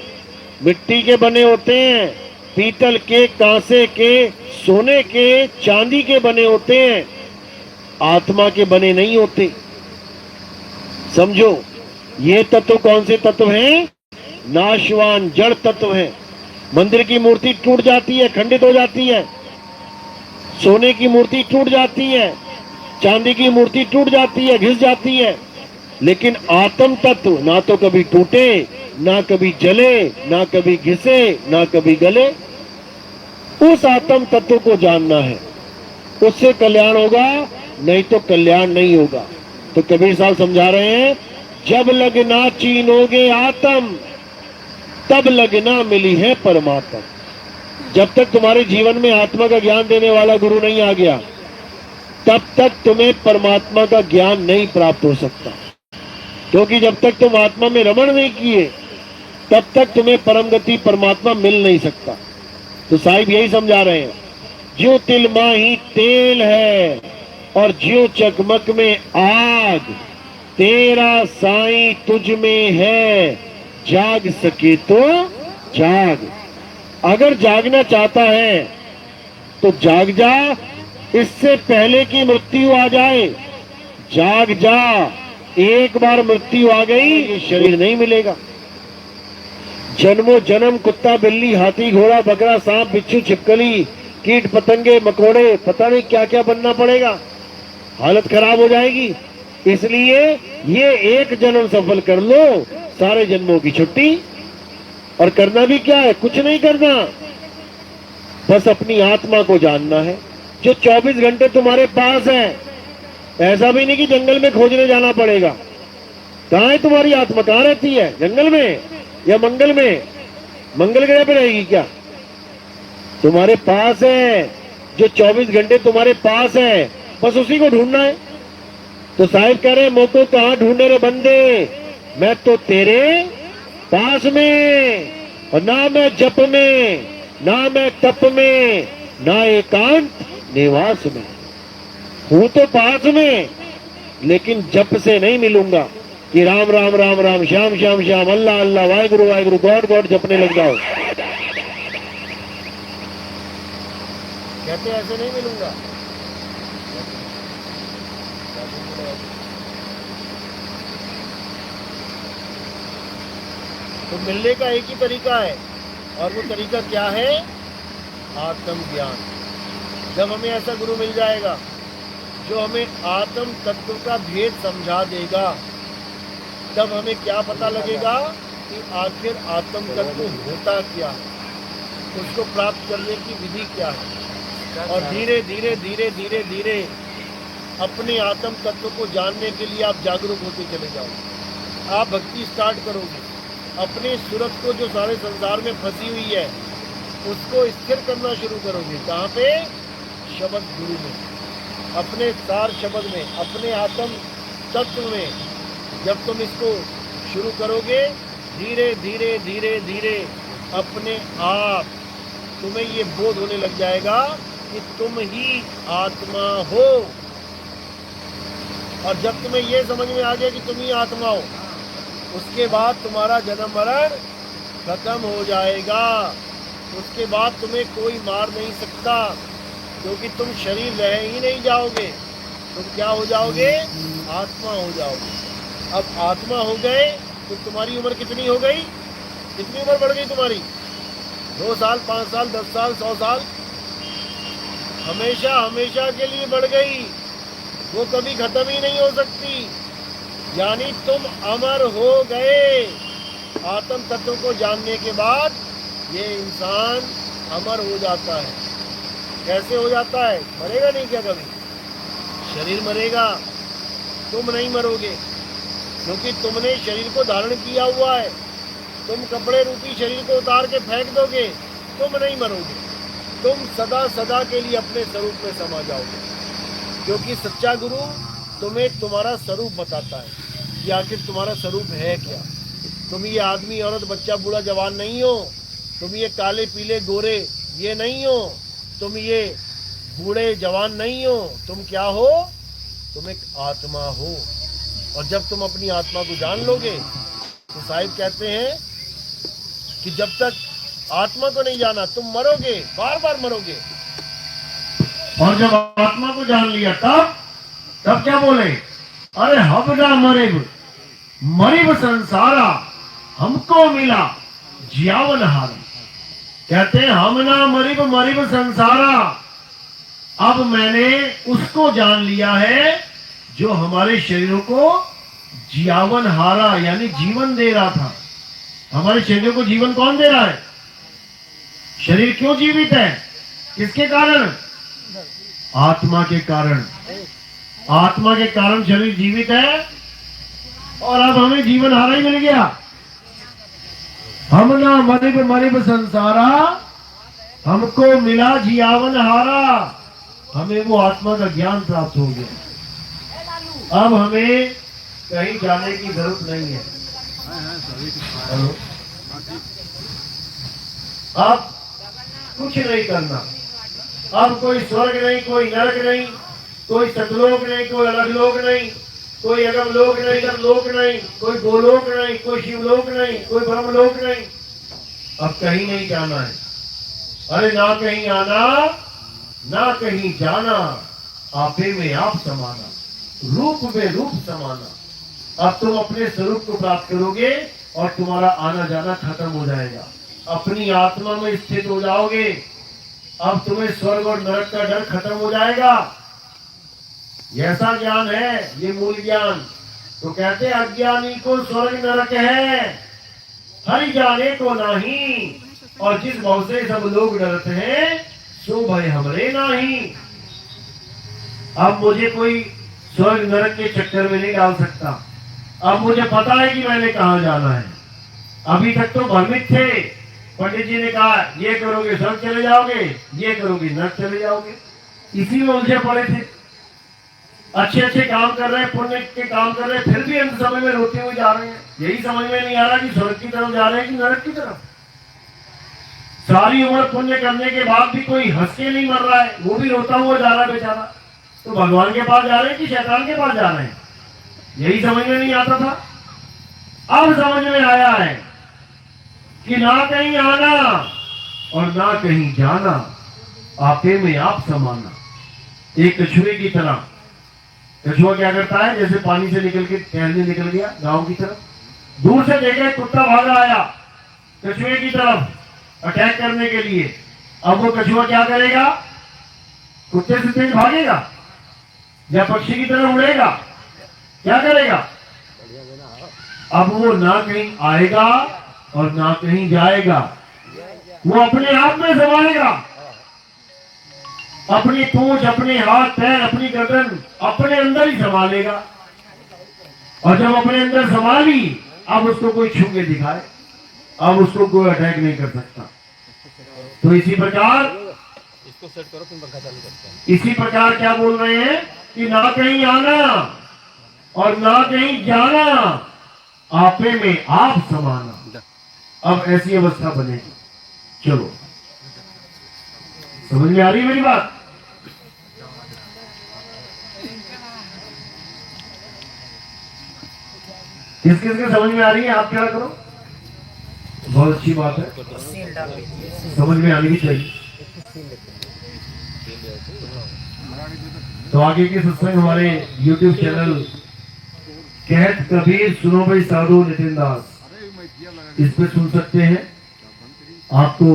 मिट्टी के बने होते हैं, पीतल के, कांसे के, सोने के, चांदी के बने होते हैं, आत्मा के बने नहीं होते। समझो, ये तत्व कौन से तत्व हैं? नाशवान जड़ तत्व हैं। मंदिर की मूर्ति टूट जाती है, खंडित हो जाती है, सोने की मूर्ति टूट जाती है, चांदी की मूर्ति टूट जाती है, घिस जाती है, लेकिन आत्म तत्व ना तो कभी टूटे, ना कभी जले, ना कभी घिसे, ना कभी गले। उस आत्म तत्व को जानना है, उससे कल्याण होगा, नहीं तो कल्याण नहीं होगा। तो कबीर साहब समझा रहे हैं, जब लगना चीनोगे आत्म, तब लगना मिली है परमात्मा। जब तक तुम्हारे जीवन में आत्मा का ज्ञान देने वाला गुरु नहीं आ गया, तब तक तुम्हें परमात्मा का ज्ञान नहीं प्राप्त हो सकता, क्योंकि जब तक तुम आत्मा में रमण नहीं किए तब तक तुम्हें परम गति परमात्मा मिल नहीं सकता। तो साहिब यही समझा रहे हैं, ज्यों तिल माही तेल है और ज्यों चकमक में आग, तेरा साईं तुझ में है, जाग सके तो जाग। अगर जागना चाहता है तो जाग जा, इससे पहले कि मृत्यु आ जाए, जाग जा। एक बार मृत्यु आ गई, ये शरीर नहीं मिलेगा। जन्मों जन्म कुत्ता, बिल्ली, हाथी, घोड़ा, बकरा, सांप, बिच्छू, छिपकली, कीट, पतंगे, मकोड़े, पता नहीं क्या क्या बनना पड़ेगा, हालत खराब हो जाएगी। इसलिए ये एक जन्म सफल कर लो, सारे जन्मों की छुट्टी। और करना भी क्या है? कुछ नहीं करना, बस अपनी आत्मा को जानना है जो 24 घंटे तुम्हारे पास है। ऐसा भी नहीं कि जंगल में खोजने जाना पड़ेगा। कहाँ है तुम्हारी आत्मा? कहाँ रहती है? जंगल में या मंगल में? मंगल ग्रह पे रहेगी क्या? तुम्हारे पास है, जो 24 घंटे तुम्हारे पास है, बस उसी को ढूंढना है। तो साहिब कह रहे, मोको कहाँ ढूंढे रे बंदे, मैं तो तेरे पास में, और ना मैं जप में, ना मैं तप में, ना एकांत निवास में। हूं तो पास में, लेकिन जप से नहीं मिलूंगा कि राम राम राम राम, श्याम श्याम श्याम, अल्लाह अल्लाह, वाहिगुरु वाहिगुरु, गॉड गॉड जपने लग जाओ। कहते ऐसे नहीं मिलूंगा। तो मिलने का एक ही तरीका है, और वो तरीका क्या है? आत्मज्ञान। जब हमें ऐसा गुरु मिल जाएगा जो हमें आत्म तत्व का भेद समझा देगा, तब हमें क्या पता लगेगा कि आखिर आत्म तत्व होता क्या है, उसको प्राप्त करने की विधि क्या है। और धीरे धीरे धीरे धीरे धीरे अपने आत्म तत्व को जानने के लिए आप जागरूक होते चले जाओगे। आप भक्ति स्टार्ट करोगे, अपने सूरत को जो सारे संसार में फंसी हुई है उसको स्थिर करना शुरू करोगे। कहाँ पे? शब्द गुरु में, अपने सार शब्द में, अपने आत्म तत्व में। जब तुम इसको शुरू करोगे, धीरे धीरे धीरे धीरे अपने आप तुम्हें ये बोध होने लग जाएगा कि तुम ही आत्मा हो। और जब तुम्हें ये समझ में आ गया कि तुम ही आत्मा हो, उसके बाद तुम्हारा जन्म मरण खत्म हो जाएगा। उसके बाद तुम्हें कोई मार नहीं सकता, क्योंकि तुम शरीर रह ही नहीं जाओगे। तुम क्या हो जाओगे? आत्मा हो जाओगे। अब आत्मा हो गए तो तुम्हारी उम्र कितनी हो गई? कितनी उम्र बढ़ गई तुम्हारी? 2 साल, 5 साल, 10 साल, 100 साल, हमेशा हमेशा के लिए बढ़ गई। वो कभी खत्म ही नहीं हो सकती। यानी तुम अमर हो गए। आत्म तत्व को जानने के बाद ये इंसान अमर हो जाता है। कैसे हो जाता है? मरेगा नहीं क्या कभी? शरीर मरेगा, तुम नहीं मरोगे, क्योंकि तुमने शरीर को धारण किया हुआ है। तुम कपड़े रूपी शरीर को उतार के फेंक दोगे, तुम नहीं मरोगे। तुम सदा सदा के लिए अपने स्वरूप में समा जाओगे, क्योंकि सच्चा गुरु तुम्हें तुम्हारा स्वरूप बताता है कि आखिर तुम्हारा स्वरूप है क्या। तुम ये आदमी, औरत, बच्चा, बूढ़ा, जवान नहीं हो। तुम ये काले पीले गोरे ये नहीं हो। तुम ये बूढ़े जवान नहीं हो। तुम क्या हो? तुम एक आत्मा हो। और जब तुम अपनी आत्मा को जान लोगे तो साहिब कहते हैं कि जब तक आत्मा को नहीं जाना तुम मरोगे, बार बार मरोगे।
और जब आत्मा को जान लिया तब क्या बोले? अरे हबना मरिब मरिब संसारा हमको मिला जियावन हारा। कहते हैं हम ना मरिब मरिब संसारा। अब मैंने उसको जान लिया है जो हमारे शरीरों को जियावन हारा, यानी जीवन दे रहा था। हमारे शरीरों को जीवन कौन दे रहा है? शरीर क्यों जीवित है? किसके कारण? आत्मा के कारण। आत्मा के कारण शरीर जीवित है। और अब हमें जीवन हारा ही मिल गया। हम ना मरिब मरिब संसारा हमको मिला जियावन हारा। हमें वो आत्मा का ज्ञान प्राप्त हो गया। अब हमें कहीं जाने की जरूरत नहीं है। हेलो? अब कुछ नहीं करना। अब कोई स्वर्ग नहीं, कोई नरक नहीं, कोई सतलोक नहीं, कोई अलग लोक नहीं, कोई अगम लोक नहीं, लोक नहीं, कोई गोलोक नहीं, कोई शिवलोक नहीं, कोई ब्रह्मलोक नहीं। अब कहीं नहीं जाना है। अरे ना कहीं आना, ना कहीं जाना, आपे में आप समाना, रूप में रूप समाना। अब तुम अपने स्वरूप को प्राप्त करोगे और तुम्हारा आना जाना खत्म हो जाएगा। अपनी आत्मा में स्थित हो जाओगे। अब तुम्हें स्वर्ग और नरक का डर खत्म हो जाएगा। ऐसा ज्ञान है ये मूल ज्ञान। तो कहते हैं अज्ञानी को स्वर्ग नरक है, हरि जाने को नहीं। और जिस भाव से सब लोग डरते हैं सो भय हमरे नहीं। अब मुझे कोई स्वर्ग नरक के चक्कर में नहीं डाल सकता। अब मुझे पता है कि मैंने कहाँ जाना है। अभी तक तो भ्रमित थे। पंडित जी ने कहा ये करोगे स्वर्ग चले जाओगे, ये करोगे नरक चले जाओगे। इसी में उलझे पड़े थे। अच्छे अच्छे काम कर रहे हैं, पुण्य के काम कर रहे हैं, फिर भी अंत समय में रोते हुए जा रहे हैं। यही समझ में नहीं आ रहा कि स्वर्ग की तरफ जा रहे हैं कि नरक की तरफ। सारी उम्र पुण्य करने के बाद भी कोई हंस के नहीं मर रहा है, वो भी रोता हुआ जा रहा है बेचारा। तो भगवान के पास जा रहे हैं कि शैतान के पास जा रहे हैं? यही समझ में नहीं आता था। अब समझ में आया है कि ना कहीं आना और ना कहीं जाना, आपे में आप समाना। एक कछुए की तरह। कछुआ क्या करता है? जैसे पानी से निकल के टहलने निकल गया गांव की तरफ, दूर से देखे कुत्ता भागा आया कछुए की तरफ अटैक करने के लिए। अब वो कछुआ क्या करेगा? कुत्ते से तेज भागेगा या पक्षी की तरह उड़ेगा? क्या करेगा? अब वो ना कहीं आएगा और ना कहीं जाएगा, वो अपने आप में समाएगा। अपनी पूंछ, अपने हाथ पैर, अपनी गर्दन अपने अंदर ही संभालेगा। और जब अपने अंदर संभाली, अब उसको कोई छू के दिखाए, अब उसको कोई अटैक नहीं कर सकता। तो इसी प्रकार
इसको सेट करो, फिर पंखा चालू करते हैं।
इसी प्रकार क्या बोल रहे हैं कि ना कहीं आना और ना कहीं जाना, आपे में आप समाना। अब ऐसी अवस्था बनेगी। चलो, समझ में आ रही है मेरी बात? किस किस के समझ में आ रही है? आप क्या करो, बहुत अच्छी बात है, समझ में आनी भी चाहिए। तो आगे के सत्संग हमारे YouTube चैनल कहत कबीर सुनो भाई साधु नितिन दास, इस पे सुन सकते हैं। आपको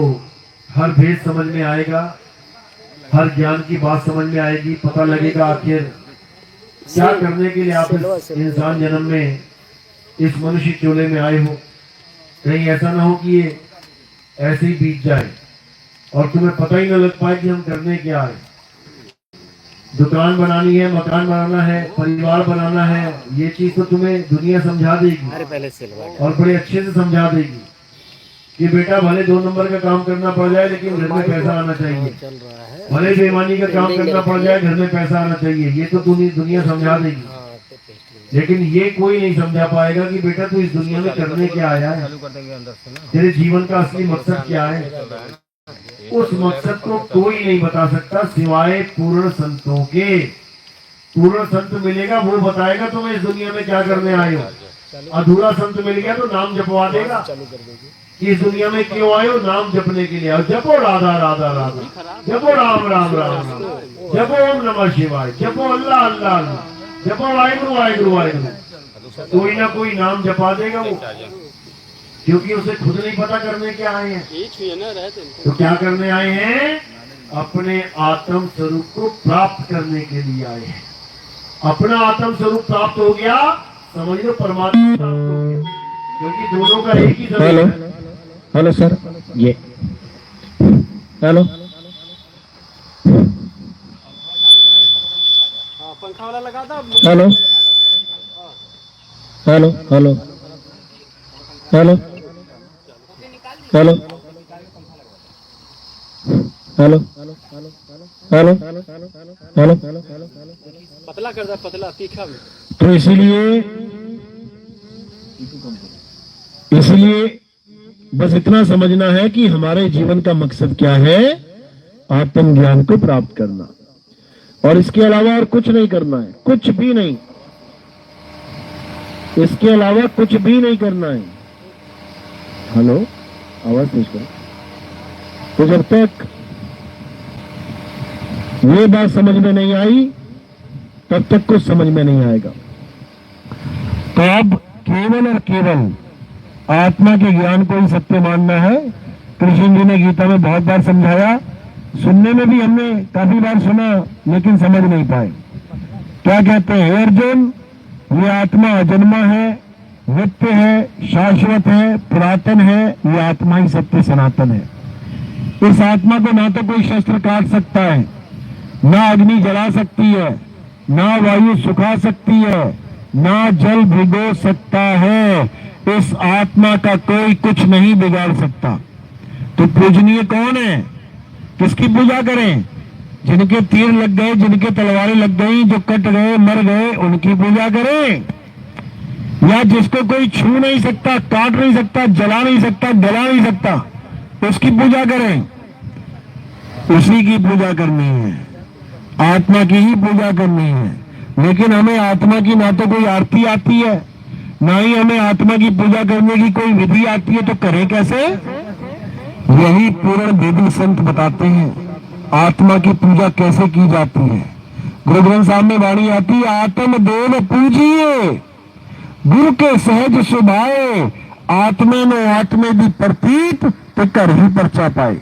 हर भेद समझ में आएगा, हर ज्ञान की बात समझ में आएगी, पता लगेगा आखिर क्या करने के लिए आप इस इंसान जन्म में, इस मनुष्य चोले में आए हो। कहीं ऐसा ना हो कि ये ऐसे ही बीत जाए और तुम्हें पता ही ना लग पाए कि हम करने क्या आए। दुकान बनानी है, मकान बनाना है, परिवार बनाना है, ये चीज तो तुम्हें दुनिया समझा देगी और बड़े अच्छे से समझा देगी कि बेटा भले 2 नंबर का काम करना पड़ जाए लेकिन घर में पैसा आना चाहिए, भले बेईमानी का काम करना पड़ जाए घर में पैसा आना चाहिए, ये तो दुनिया समझा देगी। लेकिन ये कोई नहीं समझा पाएगा कि बेटा तू इस दुनिया में करने क्या आया है, तेरे जीवन का असली मकसद क्या है। उस मकसद को कोई नहीं बता सकता सिवाय पूर्ण संतों के। पूर्ण संत मिलेगा, वो बताएगा तुम्हें इस दुनिया में क्या करने आए हो। अधूरा संत मिल गया तो नाम जपवा देगा कि इस दुनिया में क्यों आए हो, नाम जपने के लिए आओ। जपो राधा राधा राधा, जपो राम राम राम राम, जपो ओम नमः शिवाय, जपो अल्लाह अल्लाह अल्लाह, जपो वाहिगुरु वाहिगुरु वाहिगुरु। कोई ना कोई नाम जपा देगा वो, क्योंकि उसे खुद नहीं पता करने क्या आए हैं। तो क्या करने आए हैं? अपने आत्म स्वरूप को प्राप्त करने के लिए आए हैं। अपना आत्म स्वरूप प्राप्त हो गया, समझ लो परमात्मा प्राप्त हो गया, क्योंकि दोनों का एक ही
हेलो
है।
हेलो सर, ये हेलो
पंखा वाला लगा था।
Hello hello hello hello hello hello hello hello.
पतला कर दे, पतला तीखा में।
तो इसीलिए बस इतना समझना है कि हमारे जीवन का मकसद क्या है, आत्म ज्ञान को प्राप्त करना, और इसके अलावा और कुछ नहीं करना है, कुछ भी नहीं, इसके अलावा कुछ भी नहीं करना है। हेलो, आवाज तेज करो। तो जब तक ये बात समझ में नहीं आई तब तक कुछ समझ में नहीं आएगा। तो अब केवल और केवल आत्मा के ज्ञान को ही सत्य मानना है। कृष्ण जी ने गीता में बहुत बार समझाया, सुनने में भी हमने काफी बार सुना लेकिन समझ नहीं पाए। क्या कहते हैं? हे अर्जुन, ये आत्मा अजन्मा है, नित्य है, शाश्वत है, पुरातन है, ये आत्मा ही सत्य सनातन है। इस आत्मा को ना तो कोई शस्त्र काट सकता है, ना अग्नि जला सकती है, ना वायु सुखा सकती है, ना जल भिगो सकता है। इस आत्मा का कोई कुछ नहीं बिगाड़ सकता। तो पूजनीय कौन है? किसकी पूजा करें? जिनके तीर लग गए, जिनके तलवारें लग गई, जो कट गए, मर गए, उनकी पूजा करें, या जिसको कोई छू नहीं सकता, काट नहीं सकता, जला नहीं सकता, गला नहीं सकता, उसकी पूजा करें? उसी की पूजा करनी है, आत्मा की ही पूजा करनी है। लेकिन हमें आत्मा की ना तो कोई आरती आती है, ना ही हमें आत्मा की पूजा करने की कोई विधि आती है, तो करें कैसे? यही पूर्ण वेदी संत बताते हैं आत्मा की पूजा कैसे की जाती है। गुरु ग्रंथ साहब में वाणी आती है, आत्म देव पूजिए गुरु के सहज स्वभाव, आत्मा में आत्मे दी प्रतीत ते कर ही परचा पाए।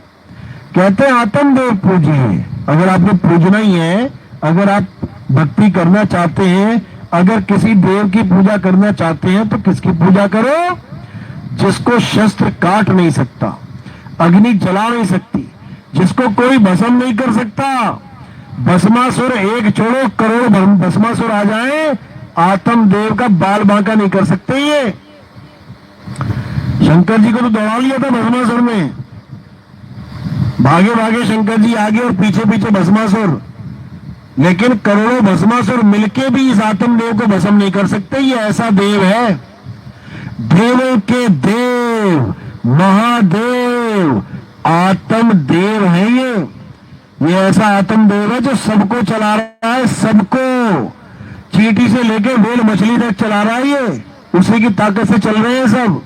कहते हैं आत्मदेव पूजिए। अगर आपको पूजना ही है, अगर आप भक्ति करना चाहते हैं, अगर किसी देव की पूजा करना चाहते हैं तो किसकी पूजा करो? जिसको शस्त्र काट नहीं सकता, अग्नि जला नहीं सकती, जिसको कोई भस्म नहीं कर सकता। भस्मासुर एक छोड़ो, करोड़ भस्मासुर आ जाए, आत्मदेव का बाल बांका नहीं कर सकते ये। शंकर जी को तो दौड़ा लिया था भस्मासुर ने, भागे भागे शंकर जी आगे और पीछे पीछे भस्मासुर, लेकिन करोड़ों भस्मासुर मिलके भी इस आत्मदेव को भस्म नहीं कर सकते। ये ऐसा देव है, देवों के देव, महादेव, आत्मदेव है ये ऐसा आत्मदेव है जो सबको चला रहा है, सबको, चींटी से लेके वेल मछली तक चला रहा है ये, उसी की ताकत से चल रहे हैं सब।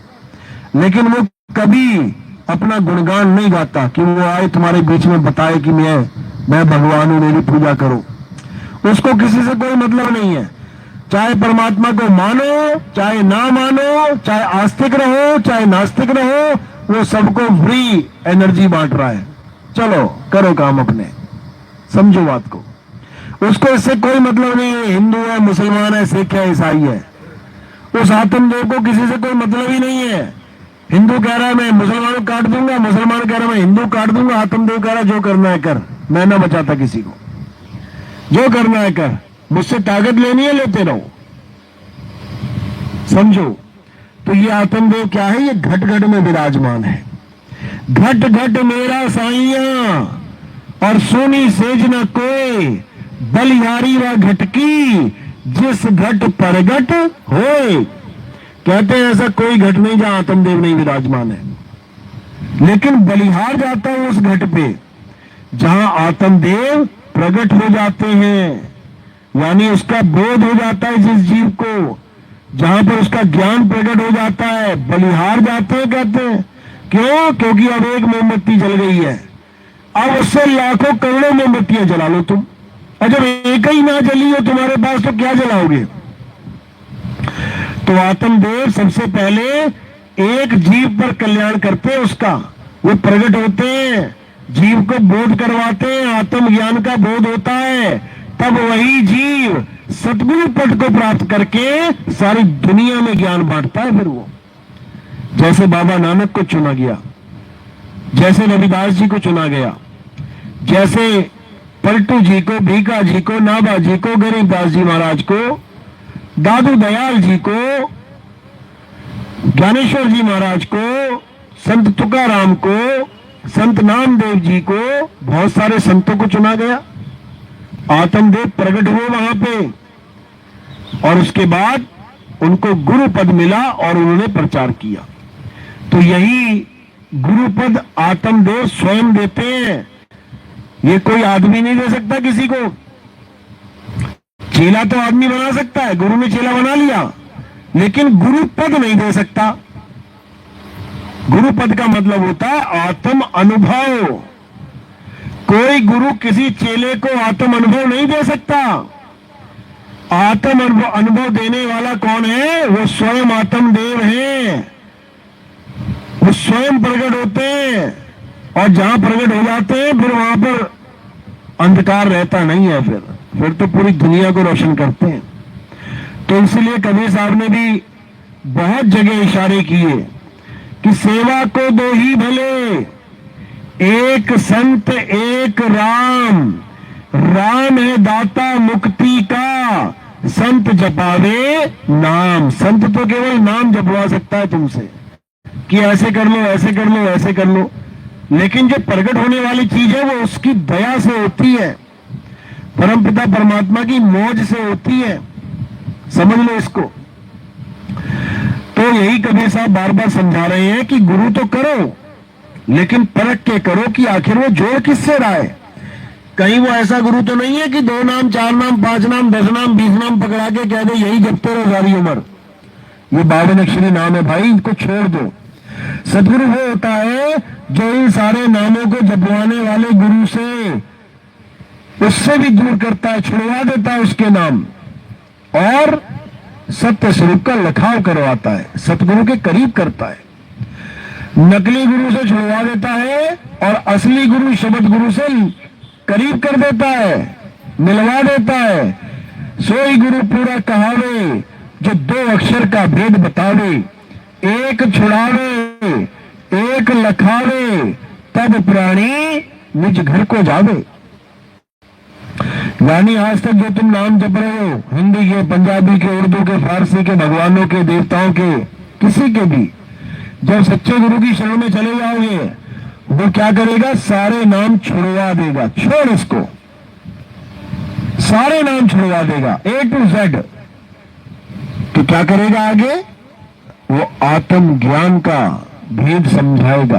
लेकिन वो कभी अपना गुणगान नहीं गाता कि वो आए तुम्हारे बीच में बताए कि मैं भगवान हूं, मेरी पूजा करो। उसको किसी से कोई मतलब नहीं है, चाहे परमात्मा को मानो चाहे ना मानो, चाहे आस्तिक रहो चाहे नास्तिक रहो, वो सबको फ्री एनर्जी बांट रहा है। चलो करो काम अपने, समझो बात को। उसको इससे कोई मतलब नहीं है हिंदू है, मुसलमान है, सिख है, ईसाई है। उस आत्मदेव को किसी से कोई मतलब ही नहीं है। हिंदू कह रहा है मैं मुसलमान को काट दूंगा, मुसलमान कह रहा है मैं हिंदू काट दूंगा, आत्मदेव कह रहा है जो करना है कर, मैं ना बचाता किसी को, जो करना है कर, मुझसे ताकत लेनी है लेते रहो। समझो, तो ये आत्मदेव क्या है? ये घट घट में विराजमान है। घट घट मेरा साइया और सोनी सेज न कोई, बलिहारी व घटकी जिस घट परगट होए। कहते हैं ऐसा कोई घट नहीं जहां आत्मदेव नहीं विराजमान है, लेकिन बलिहार जाता है उस घट पे जहां आत्मदेव प्रकट हो जाते हैं, यानी उसका बोध हो जाता है जिस जीव को, जहां पर उसका ज्ञान प्रकट हो जाता है, बलिहार जाते हैं। कहते हैं क्यों? क्योंकि अब एक मोमबत्ती जल गई है, अब उससे लाखों करोड़ों मोमबत्तियां जला लो तुम, और जब एक ही ना जली हो तुम्हारे पास तो क्या जलाओगे? तो आत्मदेव सबसे पहले एक जीव पर कल्याण करते हैं, उसका वो प्रकट होते हैं, जीव को बोध करवाते हैं, आत्म ज्ञान का बोध होता है, तब वही जीव सतगुरु पद को प्राप्त करके सारी दुनिया में ज्ञान बांटता है। फिर वो जैसे बाबा नानक को चुना गया, जैसे रविदास जी को चुना गया, जैसे पलटू जी को, भीखा जी को, नाभा जी को, गरीबदास जी महाराज को, दादू दयाल जी को, ज्ञानेश्वर जी महाराज को, संत तुकाराम को, संत नामदेव जी को, बहुत सारे संतों को चुना गया। आत्मदेव प्रकट हुए वहां पे, और उसके बाद उनको गुरु पद मिला और उन्होंने प्रचार किया। तो यही गुरु पद आत्मदेव स्वयं देते हैं, ये कोई आदमी नहीं दे सकता किसी को। चेला तो आदमी बना सकता है, गुरु ने चेला बना लिया, लेकिन गुरु पद नहीं दे सकता। गुरु पद का मतलब होता है आत्म अनुभव। कोई गुरु किसी चेले को आत्म अनुभव नहीं दे सकता। आत्म अनुभव देने वाला कौन है? वो स्वयं आत्मदेव हैं, वो स्वयं प्रकट होते हैं, और जहां प्रकट हो जाते हैं फिर वहां पर अंधकार रहता नहीं है, फिर तो पूरी दुनिया को रोशन करते हैं। तो इसलिए कबीर साहब ने भी बहुत जगह इशारे किए कि सेवा को दो ही भले, एक संत एक राम, राम है दाता मुक्ति का, संत जपावे नाम। संत तो केवल नाम जपवा सकता है तुमसे कि ऐसे कर लो, ऐसे कर लो, ऐसे कर लो, लेकिन जो प्रकट होने वाली चीज है वो उसकी दया से होती है, परमपिता परमात्मा की मौज से होती है। समझ लो इसको। तो यही कबीर साहब बार बार समझा रहे हैं कि गुरु तो करो, लेकिन परख के करो कि आखिर वो जोड़ किससे रहा है। कहीं वो ऐसा गुरु तो नहीं है कि 2 नाम 4 नाम 5 नाम 10 नाम 20 नाम पकड़ा के कह दे यही जपते रहो सारी उम्र। ये 52 अक्षरी नाम है भाई, इनको छोड़ दो। सदगुरु वो होता है जो इन सारे नामों को जपवाने वाले गुरु से, उससे भी दूर करता है, छुड़वा देता है उसके नाम, और सत्य स्वरूप का लखाव करवाता है, सतगुरु के करीब करता है। नकली गुरु से छुड़वा देता है और असली गुरु शब्द गुरु से करीब कर देता है, मिलवा देता है। सोई गुरु पूरा कहावे जो दो अक्षर का भेद बतावे, एक छुड़ावे एक लखावे, तब प्राणी निज घर को जावे। यानी आज तक जो तुम नाम जप रहे हो, हिंदी के, पंजाबी के, उर्दू के, फारसी के, भगवानों के, देवताओं के, किसी के भी, जब सच्चे गुरु की शरण में चले जाओगे वो क्या करेगा? सारे नाम छुड़वा देगा। छोड़ इसको, सारे नाम छुड़वा देगा A to Z। तो क्या करेगा आगे? वो आत्म ज्ञान का भेद समझाएगा,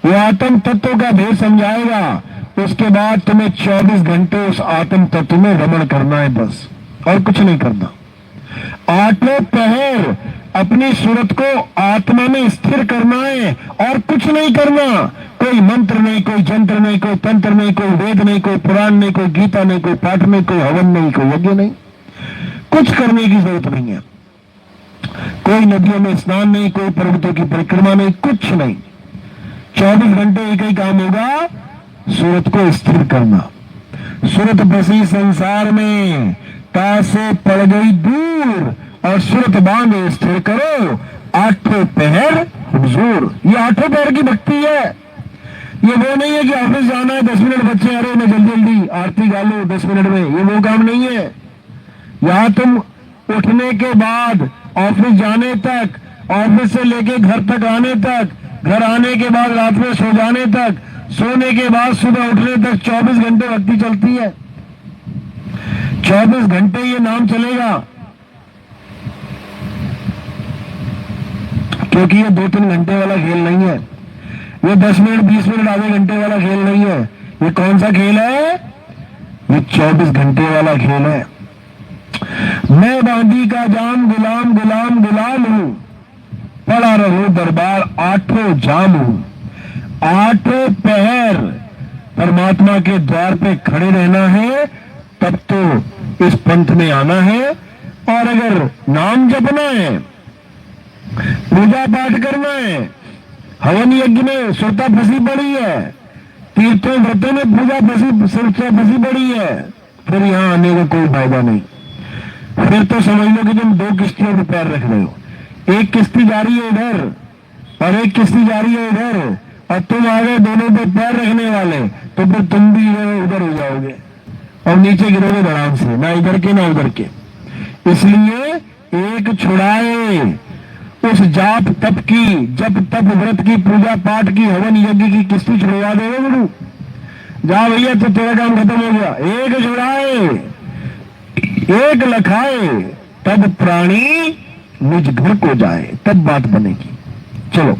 वो आत्म तत्व का भेद समझाएगा। उसके बाद तुम्हें 24 घंटे उस आत्म तत्व में रमण करना है, बस, और कुछ नहीं करना। आठों पहर अपनी सूरत को आत्मा में स्थिर करना है और कुछ नहीं करना। कोई मंत्र नहीं, कोई जंत्र नहीं, कोई तंत्र नहीं, कोई वेद नहीं, कोई पुराण नहीं, कोई गीता नहीं, कोई पाठ नहीं, कोई हवन नहीं, कोई यज्ञ नहीं, कुछ करने की जरूरत नहीं है। कोई नदियों में स्नान नहीं, कोई पर्वतों की परिक्रमा नहीं, कुछ नहीं। 24 घंटे एक ही काम होगा, सूरत को स्थिर करना। सूरत बसी संसार में, तासे पड़ गई दूर, और सूरत बांधे स्थिर करो, आठों पहर हुजूर। ये आठों पहर की भक्ति है। ये वो नहीं है कि ऑफिस जाना है, 10 मिनट बच्चे, अरे मैं जल्दी जल्दी आरती गा लो 10 मिनट में, ये वो काम नहीं है। यहां तुम उठने के बाद ऑफिस जाने तक, ऑफिस से लेके घर तक आने तक, घर आने के बाद रात में सो जाने तक, सोने के बाद सुबह उठने तक 24 घंटे भक्ति चलती है। 24 घंटे ये नाम चलेगा, क्योंकि ये 2-3 घंटे वाला खेल नहीं है, ये 10 मिनट 20 मिनट आधे घंटे वाला खेल नहीं है। ये कौन सा खेल है? ये 24 घंटे वाला खेल है। मैं बांदी का जाम गुलाम गुलाम गुलाम हूं, पड़ा रहूं दरबार आठों जाम हूं। आठों पहर परमात्मा के द्वार पे खड़े रहना है, तब तो इस पंथ में आना है। और अगर नाम जपना है, पूजा पाठ करना है, हवन यज्ञ में सुरता फंसी पड़ी है, तीर्थों व्रतों में पूजा सुरता फंसी पड़ी है, फिर यहां आने का कोई फायदा नहीं। फिर तो समझ लो कि तुम 2 किश्तियों पर पैर रख रहे हो। एक किश्ती जा रही है इधर और एक किश्ती जा रही है इधर, और तुम आगे दोनों पे पैर रखने वाले, तो फिर तुम भी उधर हो जाओगे और नीचे गिरोगे धड़ाम से, ना इधर के ना उधर के। इसलिए एक छुड़ाए उस जाप तप की, जप तप व्रत की, पूजा पाठ की, हवन यज्ञ की किस्ती छुड़वा देगा गुरु। जा भैया, तो तेरा काम खत्म हो गया। एक छुड़ाए एक लखाए, तब प्राणी निज घर को जाए, तब बात बनेगी। चलो।